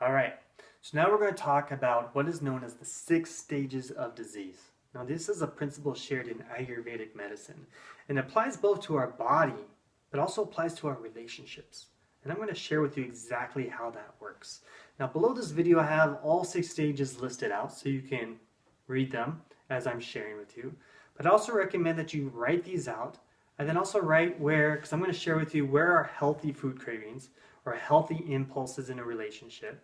All right, so now we're going to talk about what is known as the 6 stages of disease. Now, this is a principle shared in Ayurvedic medicine and applies both to our body, but also applies to our relationships. And I'm going to share with you exactly how that works. Now, below this video, I have all 6 stages listed out so you can read them as I'm sharing with you. But I also recommend that you write these out and then also write where, because I'm going to share with you where are healthy food cravings or healthy impulses in a relationship,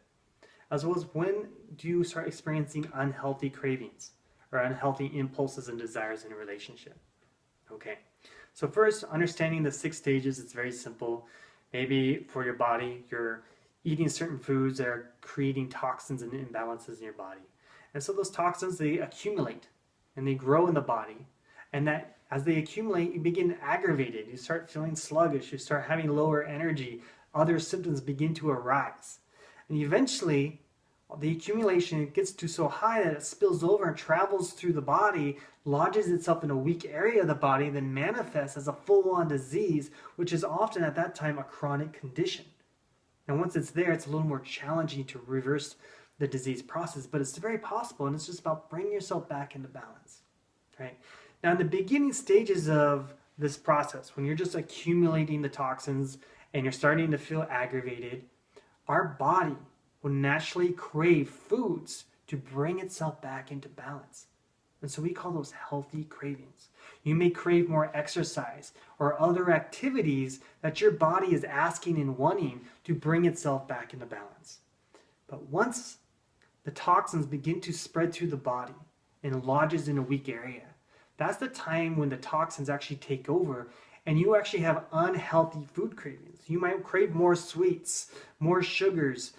as well as when do you start experiencing unhealthy cravings or unhealthy impulses and desires in a relationship. Okay, so first, understanding the 6 stages, it's very simple. Maybe for your body, you're eating certain foods that are creating toxins and imbalances in your body. And so those toxins, they accumulate and they grow in the body. And that as they accumulate, you begin aggravated. You start feeling sluggish. You start having lower energy. Other symptoms begin to arise. And eventually, the accumulation gets to so high that it spills over and travels through the body, lodges itself in a weak area of the body, then manifests as a full-on disease, which is often at that time a chronic condition. And once it's there, it's a little more challenging to reverse the disease process, but it's very possible, and it's just about bringing yourself back into balance. Right? Now, in the beginning stages of this process, when you're just accumulating the toxins and you're starting to feel aggravated, our body will naturally crave foods to bring itself back into balance. And so we call those healthy cravings. You may crave more exercise or other activities that your body is asking and wanting to bring itself back into balance. But once the toxins begin to spread through the body and lodges in a weak area, that's the time when the toxins actually take over and you actually have unhealthy food cravings. You might crave more sweets, more sugars,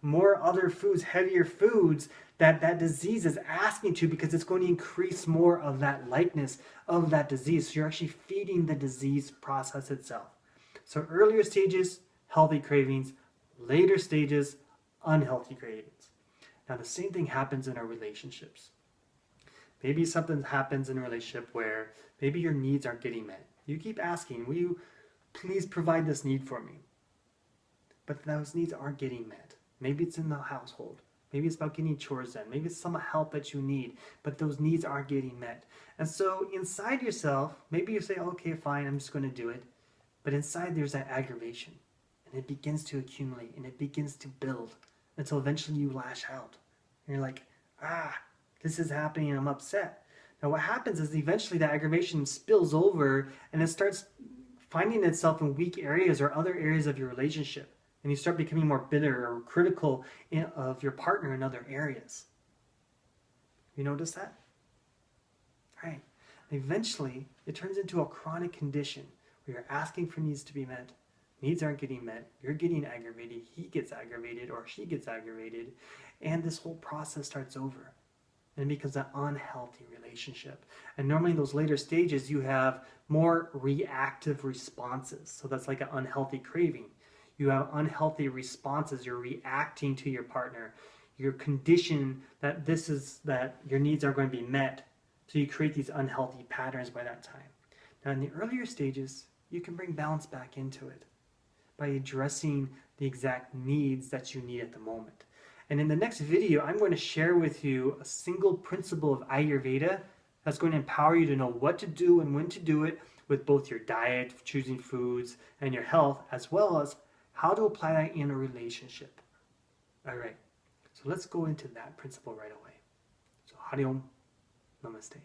more other foods, heavier foods that disease is asking to, because it's going to increase more of that likeness of that disease. So you're actually feeding the disease process itself. So earlier stages, healthy cravings. Later stages, unhealthy cravings. Now the same thing happens in our relationships. Maybe something happens in a relationship where maybe your needs aren't getting met. You keep asking, will you please provide this need for me? But those needs aren't getting met. Maybe it's in the household. Maybe it's about getting chores done. Maybe it's some help that you need, but those needs aren't getting met. And so inside yourself, maybe you say, okay, fine, I'm just going to do it. But inside there's that aggravation. And it begins to accumulate and it begins to build until eventually you lash out. And you're like, this is happening and I'm upset. Now what happens is eventually that aggravation spills over and it starts finding itself in weak areas or other areas of your relationship. And you start becoming more bitter or critical of your partner in other areas. You notice that? Right. Eventually, it turns into a chronic condition where you're asking for needs to be met. Needs aren't getting met. You're getting aggravated. He gets aggravated or she gets aggravated. And this whole process starts over. And it becomes an unhealthy relationship. And normally in those later stages, you have more reactive responses. So that's like an unhealthy craving. You have unhealthy responses. You're reacting to your partner. You're conditioned that your needs are going to be met. So you create these unhealthy patterns by that time. Now in the earlier stages, you can bring balance back into it by addressing the exact needs that you need at the moment. And in the next video, I'm going to share with you a single principle of Ayurveda that's going to empower you to know what to do and when to do it with both your diet, choosing foods, and your health, as well as how to apply that in a relationship. All right, so let's go into that principle right away. So, Hari Om, Namaste.